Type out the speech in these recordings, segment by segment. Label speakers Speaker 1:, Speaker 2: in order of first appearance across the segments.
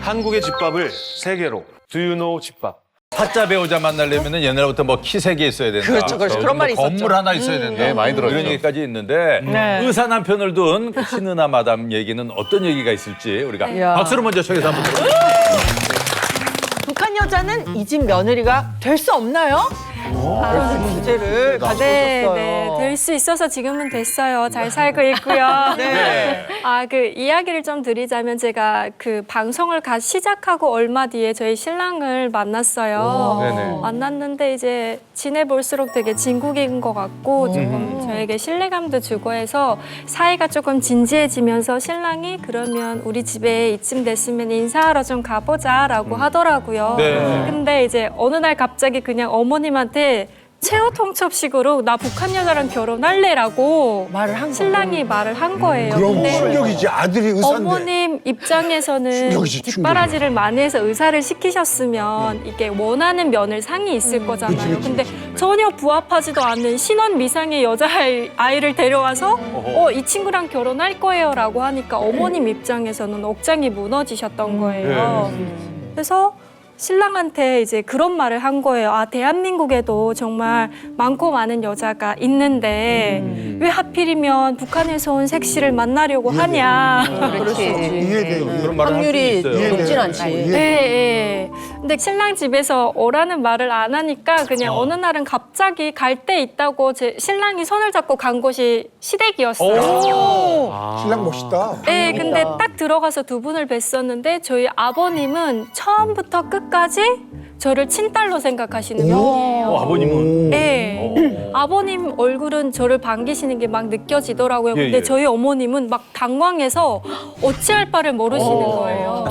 Speaker 1: 한국의 집밥을 세계로. Do you know 집밥?
Speaker 2: 사자 배우자 만나려면 옛날부터 뭐 키 세 개 있어야 된다.
Speaker 3: 그렇죠, 그렇죠. 그런 말이 있었죠.
Speaker 2: 건물 하나 있어야 된다.
Speaker 4: 네, 많이 들었죠.
Speaker 2: 이런 얘기까지 있는데
Speaker 3: 네.
Speaker 2: 의사 남편을 둔 신은아 마담 얘기는 어떤 얘기가 있을지 우리가
Speaker 3: 이야.
Speaker 2: 박수로 먼저 청해서 한번 들어볼게요.
Speaker 3: 북한 여자는 이 집 며느리가 될 수 없나요? 그런 주제를 가지고
Speaker 5: 네,
Speaker 3: 있었어요.
Speaker 5: 네. 될 수 있어서 지금은 됐어요. 잘 살고 있고요.
Speaker 3: 네.
Speaker 5: 그 이야기를 좀 드리자면 제가 그 방송을 시작하고 얼마 뒤에 저희 신랑을 만났어요.
Speaker 4: 네네.
Speaker 5: 만났는데 이제 지내볼수록 되게 진국인 것 같고 조금 저에게 신뢰감도 주고 해서 사이가 조금 진지해지면서 신랑이 그러면 우리 집에 이쯤 됐으면 인사하러 좀 가보자라고 하더라고요.
Speaker 2: 네.
Speaker 5: 근데 이제 어느 날 갑자기 그냥 어머님한테 최후 통첩식으로 나 북한 여자랑 결혼할래라고
Speaker 3: 말을 한
Speaker 5: 신랑이 말을 한 거예요.
Speaker 6: 그럼
Speaker 5: 근데
Speaker 6: 충격이지. 아들이 의사인데.
Speaker 5: 어머님 입장에서는
Speaker 6: 충격이지,
Speaker 5: 뒷바라지를 많이 해서 의사를 시키셨으면 이게 원하는 면을 상이 있을 거잖아요.
Speaker 6: 그치, 그치.
Speaker 5: 근데 전혀 부합하지도 않는 신원 미상의 여자아이를 데려와서 이 친구랑 결혼할 거예요라고 하니까 어머님 입장에서는 억장이 무너지셨던 거예요. 그래서 신랑한테 이제 그런 말을 한 거예요. 대한민국에도 정말 많고 많은 여자가 있는데 왜 하필이면 북한에서 온 색시를 만나려고 하냐.
Speaker 3: 그렇지.
Speaker 6: 이해돼요.
Speaker 2: 그런 말을
Speaker 3: 확률이
Speaker 2: 할수 있어요.
Speaker 3: 높진 않지.
Speaker 5: 예, 예. 근데 신랑 집에서 오라는 말을 안 하니까 그냥 어느 날은 갑자기 갈 데 있다고 제 신랑이 손을 잡고 간 곳이 시댁이었어요.
Speaker 6: 신랑 멋있다.
Speaker 5: 네, 근데 딱 들어가서 두 분을 뵀었는데 저희 아버님은 처음부터 끝까지 저를 친딸로 생각하시는 분이에요.
Speaker 2: 아버님은
Speaker 5: 네. 아버님 얼굴은 저를 반기시는 게 막 느껴지더라고요.
Speaker 2: 예,
Speaker 5: 근데
Speaker 2: 예.
Speaker 5: 저희 어머님은 막 당황해서 어찌할 바를 모르시는 거예요.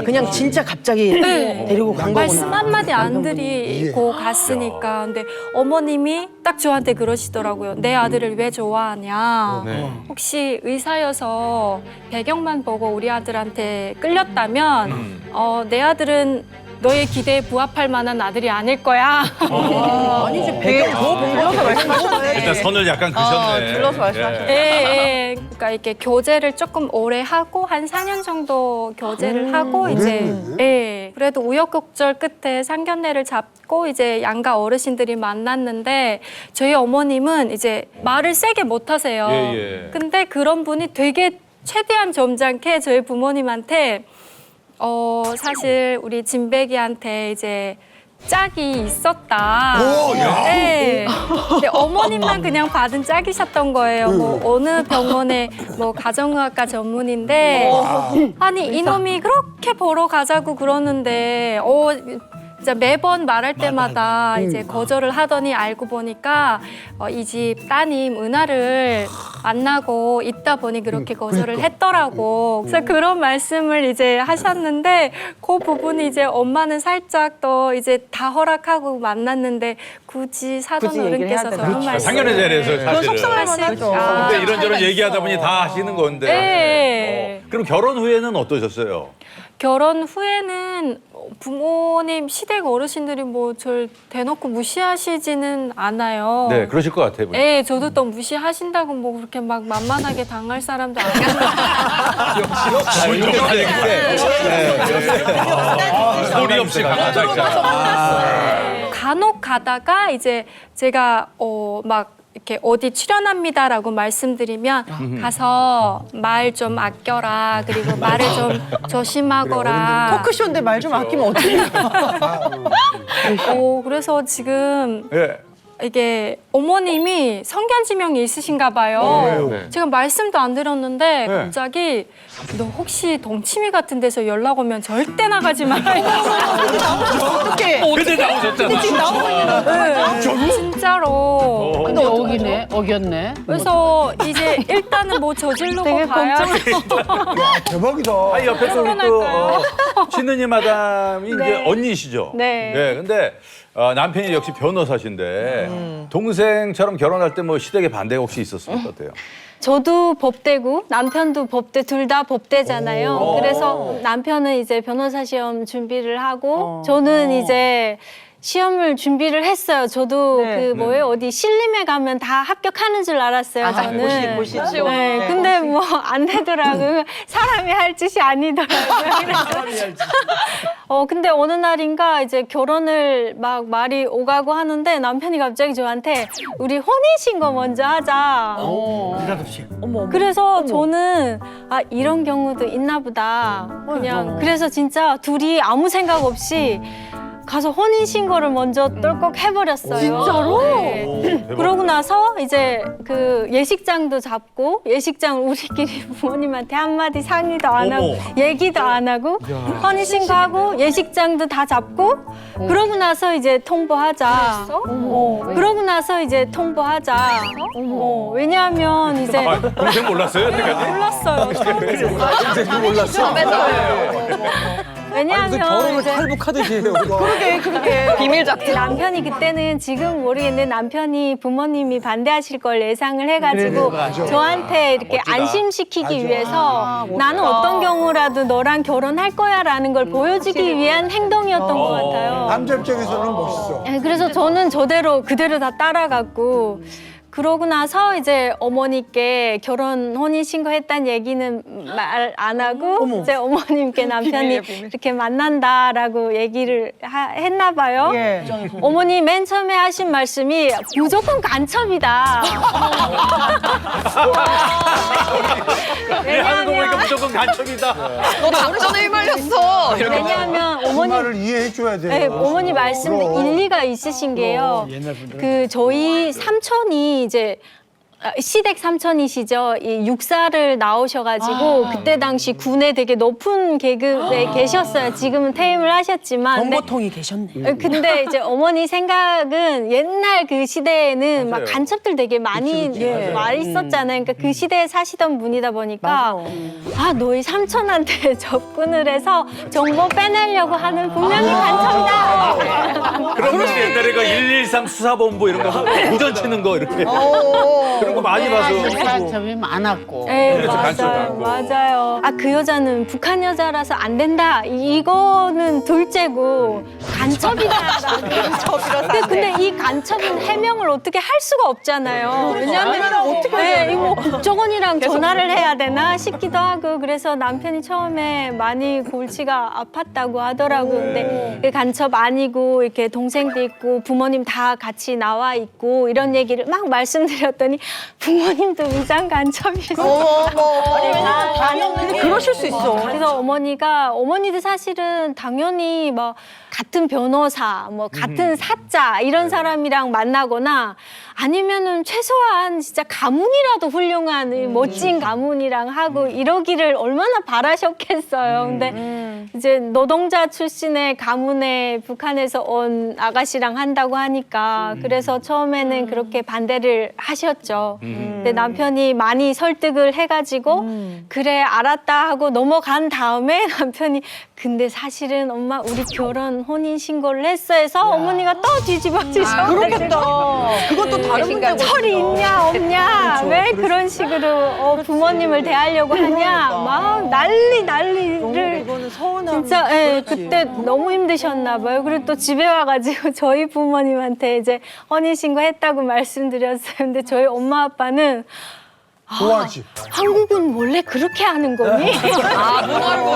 Speaker 3: 그냥 진짜 갑자기
Speaker 5: 네.
Speaker 3: 데리고 간 거구나.
Speaker 5: 말씀 한마디 안 드리고 갔으니까. 근데 어머님이 딱 저한테 그러시더라고요. 내 아들을 왜 좋아하냐. 혹시 의사여서 배경만 보고 우리 아들한테 끌렸다면 내 아들은 너의 기대에 부합할 만한 아들이 아닐 거야.
Speaker 3: 아니지, 배경 더 불러서 말씀하셨네.
Speaker 2: 일단 선을 약간 그셨네.
Speaker 3: 불러서 말씀하셨네.
Speaker 5: 예. 그러니까 이렇게 교제를 조금 오래 하고 한 4년 정도 교제를 하고 이제 그래도 우여곡절 끝에 상견례를 잡고 이제 양가 어르신들이 만났는데 저희 어머님은 이제 말을 세게 못 하세요.
Speaker 2: 예.
Speaker 5: 근데 그런 분이 되게 최대한 점잖게 저희 부모님한테 사실 우리 진백이한테 이제 짝이 있었다.
Speaker 6: 오, 야.
Speaker 5: 네. 근데 어머님만 그냥 받은 짝이셨던 거예요. 뭐 어느 병원의 뭐 가정의학과 전문인데 아니 이놈이 그렇게 보러 가자고 그러는데 진짜 매번 말할 때마다 이제 거절을 하더니 알고 보니까 이 집 따님 은하를 만나고 있다 보니 그렇게 거절을 했더라고. 그래서 그런 말씀을 이제 하셨는데 그 부분이 이제 엄마는 살짝 또 이제 다 허락하고 만났는데 굳이 사돈
Speaker 3: 굳이 얘기를 해야
Speaker 5: 어른께서
Speaker 3: 되나?
Speaker 5: 저런
Speaker 2: 아,
Speaker 5: 말씀.
Speaker 2: 상견례 자리에서 사실은.
Speaker 3: 속상할 만하죠.
Speaker 2: 근데 이런저런 얘기하다 보니 다 하시는 건데.
Speaker 5: 네.
Speaker 2: 그럼 결혼 후에는 어떠셨어요?
Speaker 5: 결혼 후에는 부모님 시댁 어르신들이 뭐 절 대놓고 무시하시지는 않아요.
Speaker 2: 네, 그러실 것 같아요.
Speaker 5: 네, 저도 또 무시하신다고 뭐 그렇게 막 만만하게 당할 사람도 아니고.
Speaker 2: 소리 없이 강하다. 진짜.
Speaker 5: 간혹 가다가 이제 제가 막 이렇게 어디 출연합니다라고 말씀드리면 가서 말 좀 아껴라. 그리고 말을 좀 조심하거라.
Speaker 3: 토크쇼인데 말 좀 아끼면 어떡해.
Speaker 5: 그래서 지금
Speaker 2: 예.
Speaker 5: 이게 어머님이 성견지명이 있으신가 봐요.
Speaker 4: 네.
Speaker 5: 제가 말씀도 안 드렸는데
Speaker 2: 네.
Speaker 5: 갑자기 너 혹시 동치미 같은 데서 연락 오면 절대 나가지 마.
Speaker 3: 어떡해.
Speaker 2: 그때 나오셨잖아.
Speaker 3: 지금 나오고 있는
Speaker 5: 진짜로.
Speaker 7: 근데 어겼네.
Speaker 5: 그래서 이제 일단은 뭐 저지르고 봐야지.
Speaker 6: 대박이다.
Speaker 2: 아, 옆에 또 우리 또
Speaker 5: 결혼할까요?
Speaker 2: 신은이 마담이
Speaker 5: 네.
Speaker 2: 이제 언니시죠?
Speaker 5: 네.
Speaker 2: 근데 남편이 역시 변호사신데 동생처럼 결혼할 때 뭐 시댁에 반대가 혹시 있었습니까? 어때요?
Speaker 5: 저도 법대고 남편도 법대 둘 다 법대잖아요. 그래서 남편은 이제 변호사 시험 준비를 하고 저는 이제 시험을 준비를 했어요. 저도
Speaker 3: 네.
Speaker 5: 그 뭐예요 어디 신림에 가면 다 합격하는 줄 알았어요. 저는.
Speaker 3: 고시.
Speaker 5: 네, 근데 뭐 안 되더라고요. 사람이 할 짓이 아니더라고요. 그래서 근데 어느 날인가 이제 결혼을 막 말이 오가고 하는데 남편이 갑자기 저한테 우리 혼인신고 먼저 하자. 그래서 저는 아 이런 경우도 있나 보다. 그냥 그래서 진짜 둘이 아무 생각 없이 가서 혼인신고를 먼저 똘꺽 해버렸어요. 진짜로? 네. 그러고 나서 이제 그 예식장도 잡고 예식장 우리끼리 부모님한테 한마디 상의도 안 하고 얘기도 안 하고 혼인신고하고 예식장도 다 잡고 그러고 나서 이제 통보하자. 그러고 나서 이제 통보하자. 왜냐하면 이제
Speaker 2: 동생 몰랐어요? 여태까지?
Speaker 5: 몰랐어요.
Speaker 2: 동생 몰랐어?
Speaker 5: 왜냐하면 이제
Speaker 6: 탈북하듯이 해요.
Speaker 3: 그렇게.
Speaker 5: 비밀 작전. 남편이 그때는 지금 모르겠는데 남편이 부모님이 반대하실 걸 예상을 해가지고 저한테 이렇게 안심시키기 위해서 나는 어떤 경우라도 너랑 결혼할 거야라는 걸 보여주기 위한 행동이었던 것 같아요.
Speaker 6: 남자 입장에서는 멋있어.
Speaker 5: 네, 그래서 저는 저대로 그대로 다 따라갔고 그러고 나서 이제 어머니께 결혼 혼인신고했다는 얘기는 말 안 하고 이제 어머님께 남편이 이렇게 만난다라고 얘기를 했나 봐요.
Speaker 3: 예.
Speaker 5: 어머니 맨 처음에 하신 말씀이 무조건 간첩이다.
Speaker 2: 내 하는 거 보니까 무조건 간첩이다.
Speaker 3: 너 작전에 휘말렸어.
Speaker 5: 왜냐하면
Speaker 6: 그
Speaker 5: 어머니
Speaker 6: 말을 이해해줘야 돼요.
Speaker 5: 네, 어머니 말씀도
Speaker 6: 그럼.
Speaker 5: 일리가 있으신 게요. 그 저희 삼촌이 이제 시댁 삼촌이시죠. 이 육사를 나오셔가지고 그때 당시 군에 되게 높은 계급에 계셨어요. 지금은 퇴임을 하셨지만.
Speaker 3: 정보통이 계셨네.
Speaker 5: 근데 이제 어머니 생각은 옛날 그 시대에는 막 간첩들 되게 많이 있었잖아요. 그러니까 그 시대에 사시던 분이다 보니까 아 너희 삼촌한테 접근을 해서 정보 빼내려고 하는 분명히 간첩이다.
Speaker 2: 그런 거 옛날에 그 113 수사본부 이런 거 도전 치는 거 이렇게 그런 거 많이 봐서.
Speaker 7: 간첩이 많았고.
Speaker 5: 네,
Speaker 2: 그래서 간첩
Speaker 5: 맞아요,
Speaker 2: 많고.
Speaker 5: 맞아요. 아, 그 여자는 북한 여자라서 안 된다. 이거는 둘째고 간첩이다라는. 근데 이 간첩은 해명을 어떻게 할 수가 없잖아요. 왜냐하면 어떻게 이거 국정원이랑 전화를 해야 되나 싶기도 하고 그래서 남편이 처음에 많이 골치가 아팠다고 하더라고요. 근데 그 간첩 아니고 이렇게 동생도 있고 부모님 다 같이 나와 있고 이런 얘기를 막 말씀드렸더니 부모님도 위장 간첩이셨어요.
Speaker 3: 근데 그러실 수 있어.
Speaker 5: 그래서 어머니도 사실은 당연히 뭐 같은 변호사, 뭐 같은 사자 이런 사람이랑 만나거나 아니면은 최소한 진짜 가문이라도 훌륭한 이 멋진 가문이랑 하고 이러기를 얼마나 바라셨겠어요. 근데 이제 노동자 출신의 가문에 북한에서 온 아가씨랑 한다고 하니까 그래서 처음에는 그렇게 반대를 하셨죠. 근데 남편이 많이 설득을 해가지고 그래 알았다 하고 넘어간 다음에 남편이 근데 사실은 엄마 우리 결혼 혼인 신고를 했어 해서 어머니가 또 뒤집어지셔.
Speaker 3: 그렇겠다. 그것도 다른 문제고.
Speaker 5: 철이 있냐 없냐 왜 그런 식으로 부모님을 대하려고 하냐 막 난리를
Speaker 3: 이거는 서운함.
Speaker 5: 진짜 그때 너무 힘드셨나 봐요. 그리고 또 집에 와가지고 저희 부모님한테 이제 혼인신고 했다고 말씀드렸어요. 근데 저희 엄마 아빠는
Speaker 6: 좋아하지.
Speaker 5: 한국은 원래 그렇게 하는 거니?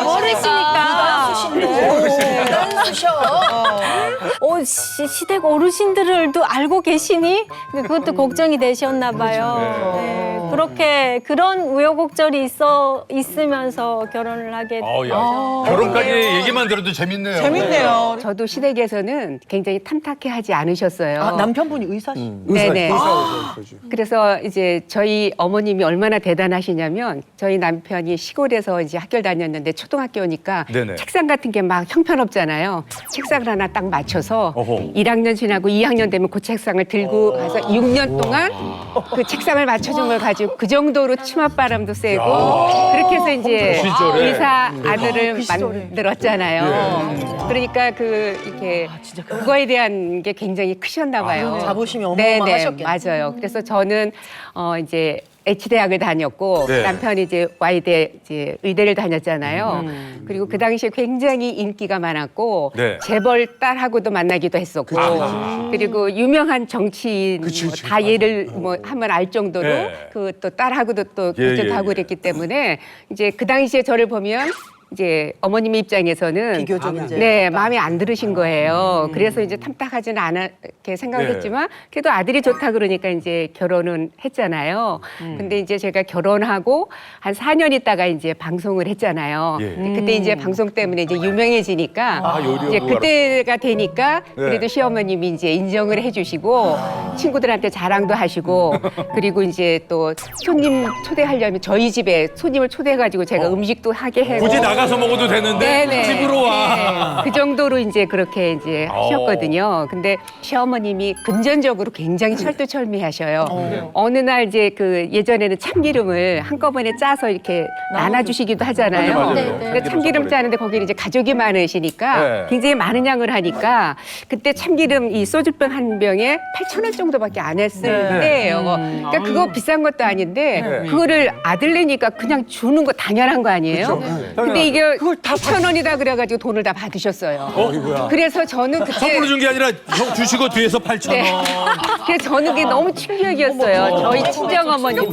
Speaker 5: 모르시니까. 시댁 어르신들도 알고 계시니? 그것도 걱정이 되셨나 봐요. 네, 그렇게 그런 우여곡절이 있으면서 결혼을 하게 됐어요.
Speaker 2: 결혼까지 얘기만 들어도 재밌네요.
Speaker 3: 재밌네요.
Speaker 4: 저도 시댁에서는 굉장히 탐탁해하지 않으셨어요.
Speaker 3: 아, 남편분이 의사시.
Speaker 4: 네네.
Speaker 6: 그러지.
Speaker 4: 그래서 이제 저희 어머님이 얼마나 대단하시냐면 저희 남편이 시골에서 이제 학교를 다녔는데 초등학교니까
Speaker 2: 네네.
Speaker 4: 책상 같은 게 막 형편없잖아요. 책상을 하나 딱 맞춰서
Speaker 2: 어허.
Speaker 4: 1학년 지나고 2학년 되면 그 책상을 들고 가서 6년 동안 그 책상을 맞춰준 걸 가지고 그 정도로 치맛바람도 세고 그렇게 해서 이제
Speaker 2: 그 시절에.
Speaker 4: 의사 아들을 만들었잖아요. 그러니까 이렇게 그거에 대한 게 굉장히 크셨나 봐요.
Speaker 3: 자부심이
Speaker 4: 네네,
Speaker 3: 어마어마하셨겠네.
Speaker 4: 맞아요. 그래서 저는 이제 H대학을 다녔고
Speaker 2: 네.
Speaker 4: 남편이 이제 Y대 이제 의대를 다녔잖아요. 그리고 그 당시에 굉장히 인기가 많았고
Speaker 2: 네.
Speaker 4: 재벌 딸하고도 만나기도 했었고 그리고 유명한 정치인
Speaker 6: 그치,
Speaker 4: 뭐
Speaker 6: 그치.
Speaker 4: 다 예를 뭐 하면 알 정도로
Speaker 2: 네.
Speaker 4: 그 또 딸하고도 또
Speaker 2: 예,
Speaker 4: 교제도
Speaker 2: 예,
Speaker 4: 하고
Speaker 2: 예.
Speaker 4: 그랬기 때문에 이제 그 당시에 저를 보면 이제 어머님의 입장에서는
Speaker 3: 비교적 이제
Speaker 4: 네, 마음에 안 들으신 거예요. 그래서 이제 탐탁하지는 않게 생각을
Speaker 2: 네.
Speaker 4: 했지만 그래도 아들이 좋다 그러니까 이제 결혼은 했잖아요. 근데 이제 제가 결혼하고 한 4년 있다가 이제 방송을 했잖아요.
Speaker 2: 예.
Speaker 4: 근데 그때 이제 방송 때문에 이제 유명해지니까
Speaker 2: 요리하고
Speaker 4: 이제 그때가 되니까
Speaker 2: 네.
Speaker 4: 그래도 시어머님이 이제 인정을 해주시고 친구들한테 자랑도 하시고 그리고 이제 또 손님 초대하려면 저희 집에 손님을 초대해가지고 제가 음식도 하게 해고
Speaker 2: 굳이 나가서 먹어도 되는데
Speaker 4: 네네.
Speaker 2: 집으로 와.
Speaker 4: 네. 그 정도로 이제 그렇게 이제 하셨거든요. 근데 시어머님이 금전적으로 굉장히 철두철미하셔요. 어느 날 이제 그 예전에는 참기름을 한꺼번에 짜서 이렇게 나눠주시기도 하잖아요.
Speaker 2: 맞아요.
Speaker 5: 네, 네.
Speaker 4: 근데 참기름 짜는데 거기는 이제 가족이 많으시니까
Speaker 2: 네.
Speaker 4: 굉장히 많은 양을 하니까 그때 참기름 이 소주병 한 병에 8,000원 정도밖에 안 했을 때예요. 그러니까 그거 비싼 것도 아닌데 그거를 아들내니까 그냥 주는 거 당연한 거 아니에요? 근데 이게 그걸 다 8,000원이다 그래가지고 돈을 다 받으셨어요. 그래서 저는 그때
Speaker 2: 선물로 준 게 아니라 형 주시고 뒤에서 8,000원.
Speaker 4: 네. 그래서 저는 그게 너무 충격이었어요. 저희 친정 어머님도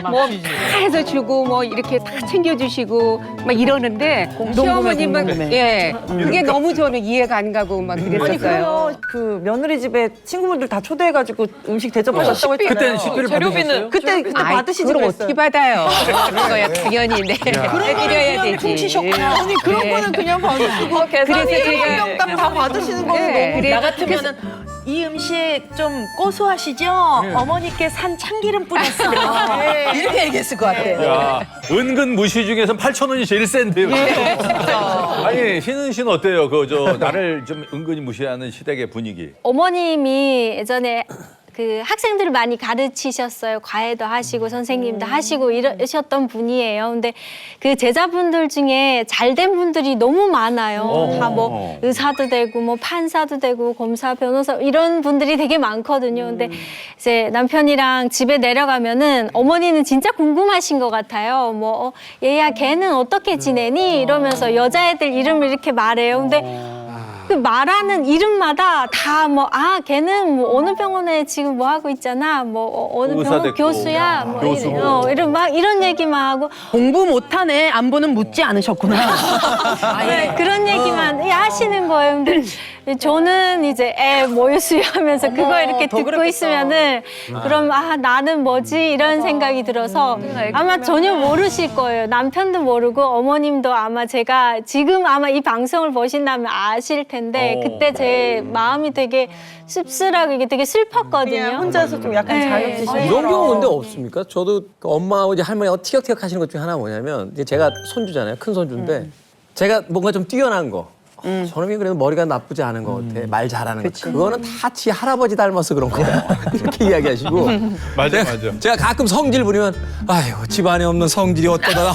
Speaker 4: 뭐 다 해서 주고 뭐 이렇게 다 챙겨주시고 막 이러는데 시어머님은 예 그게 너무 저는 이해가 안 가고 막
Speaker 3: 아니
Speaker 4: 그랬었어요.
Speaker 3: 그러면 그 며느리 집에 친구분들 다 초대해가지고 음식 대접하셨다고 했잖아요.
Speaker 2: 그때는 식비를 받으셨어요?
Speaker 3: 그때
Speaker 4: 아이,
Speaker 3: 받으시지
Speaker 4: 그걸
Speaker 3: 그랬어요.
Speaker 4: 어떻게 받아요? 그거야 당연히 네. 드려야 되지.
Speaker 3: 훔치셨구나. 아니 그런
Speaker 4: 네.
Speaker 3: 거는 그냥 받으시고
Speaker 4: 그래서 제가
Speaker 3: 명당 다 받으시는 거는
Speaker 4: 네,
Speaker 3: 너무
Speaker 4: 그래-
Speaker 8: 나 같으면은 이 음식 좀 고소하시죠? 어머니께 산 참기름 뿌렸어. 이렇게 얘기했을 것 같아.
Speaker 2: 야, 은근 무시 중에서 8,000원이 제일 센데요. 아니, 신은 씨는 어때요? 그 저 나를 좀 은근히 무시하는 시댁의 분위기.
Speaker 5: 어머님이 예전에 그 학생들을 많이 가르치셨어요. 과외도 하시고 선생님도 하시고 이러셨던 분이에요. 근데 그 제자분들 중에 잘된 분들이 너무 많아요. 다 뭐 의사도 되고 뭐 판사도 되고 검사, 변호사 이런 분들이 되게 많거든요. 근데 이제 남편이랑 집에 내려가면은 어머니는 진짜 궁금하신 것 같아요. 뭐 얘야 걔는 어떻게 지내니? 이러면서 여자애들 이름을 이렇게 말해요. 근데 그 말하는 이름마다 다 뭐 걔는 뭐 어느 병원에 지금 뭐 하고 있잖아 뭐 어느
Speaker 2: 의사
Speaker 5: 병원
Speaker 2: 됐고,
Speaker 5: 교수야 뭐
Speaker 2: 교수고.
Speaker 5: 이런 막 이런 얘기만 하고
Speaker 8: 공부 못하네. 안보는 묻지 않으셨구나.
Speaker 5: 네, 그런 얘기만 하시는 거예요. 근데 저는 이제 모유수유하면서 그거 이렇게 듣고 있으면은 그럼 나는 뭐지 이런 생각이 들어서 아마 전혀 모르실 거예요. 남편도 모르고 어머님도 아마 제가 지금 아마 이 방송을 보신다면 아실 텐데 그때 제 마음이 되게 씁쓸하고 이게 되게 슬펐거든요.
Speaker 3: 그냥 혼자서 좀 약간
Speaker 5: 네.
Speaker 3: 자격지심
Speaker 9: 이런 경우 근데 없습니까? 저도 그 엄마하고 이제 할머니하고 티격태격 하시는 것 중에 하나가 뭐냐면 이제 제가 손주잖아요. 큰 손주인데 제가 뭔가 좀 뛰어난 거. 저놈이 그래도 머리가 나쁘지 않은 것 같아. 말 잘하는 거. 그거는 다 지 할아버지 닮아서 그런 거야. 이렇게 이야기하시고.
Speaker 2: 맞아, 맞아.
Speaker 9: 제가 가끔 성질 부리면 아유 집안에 없는 성질이 어떠다.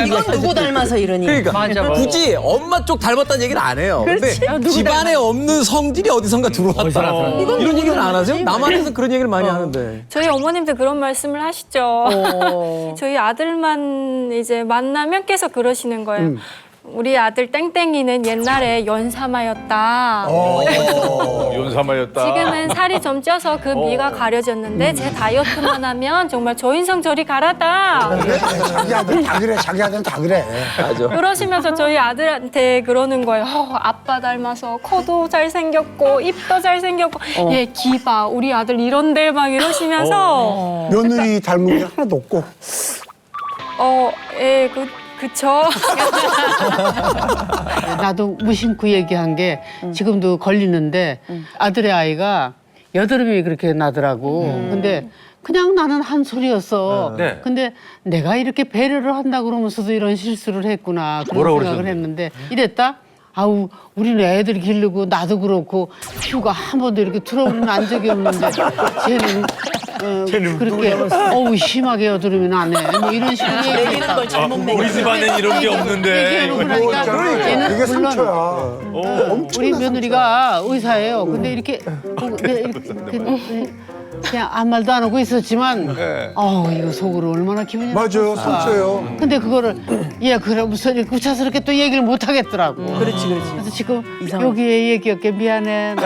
Speaker 8: 이건 누구 닮아서 이러니?
Speaker 9: 그러니까 굳이 엄마 쪽 닮았다는 얘기는 안 해요. 근데 집안에 없는 성질이 어디선가 들어왔다. 이런 얘기는 안 하세요? 남한에서 그런 얘기를 많이 하는데.
Speaker 5: 저희 어머님도 그런 말씀을 하시죠. 저희 아들만 이제 만나면 계속 그러시는 거예요. 우리 아들 땡땡이는 옛날에 연사마였다.
Speaker 2: 연사마였다.
Speaker 5: 지금은 살이 좀 쪄서 그 미가 가려졌는데 제 다이어트만 하면 정말 조인성 저리 가라다.
Speaker 6: 자기 아들 다 그래. 자기 아들 다 그래.
Speaker 9: 맞아.
Speaker 5: 그러시면서 저희 아들한테 그러는 거예요. 아빠 닮아서 코도 잘생겼고 입도 잘생겼고 얘 기봐 우리 아들 이런데 막 이러시면서
Speaker 6: 며느리 닮은 게 하나도 없고.
Speaker 5: 그쵸.
Speaker 7: 나도 무심코 얘기한 게 지금도 걸리는데 아들의 아이가 여드름이 그렇게 나더라고. 근데 그냥 나는 한 소리였어.
Speaker 2: 네.
Speaker 7: 근데 내가 이렇게 배려를 한다 그러면서도 이런 실수를 했구나. 그런
Speaker 2: 뭐라고
Speaker 7: 생각을
Speaker 2: 그러셨는데?
Speaker 7: 했는데 이랬다? 아우 우리는 애들 기르고 나도 그렇고 피부가 한 번도 이렇게 트러블이 난 적이 없는데 쟤는 그렇게 어우 심하게 여드름이 나네 뭐 이런 식으로 얘기하는 걸
Speaker 2: 우리 집안엔 이런 게 없는데.
Speaker 7: 그러니까
Speaker 6: 그러니까
Speaker 7: 얘는
Speaker 6: 그게
Speaker 7: 물론
Speaker 6: 상처야.
Speaker 7: 우리 며느리가 의사예요. 근데 이렇게 그냥 아무 말도 안 하고 있었지만
Speaker 2: 네.
Speaker 7: 이거 속으로 얼마나 기분이
Speaker 6: 맞아요,
Speaker 7: 나빴을까.
Speaker 6: 상처요.
Speaker 7: 근데 그거를 그래 무슨 구차스럽게 또 얘기를 못 하겠더라고.
Speaker 8: 그렇지.
Speaker 7: 그래서 지금 여기에 얘기 없게 미안해.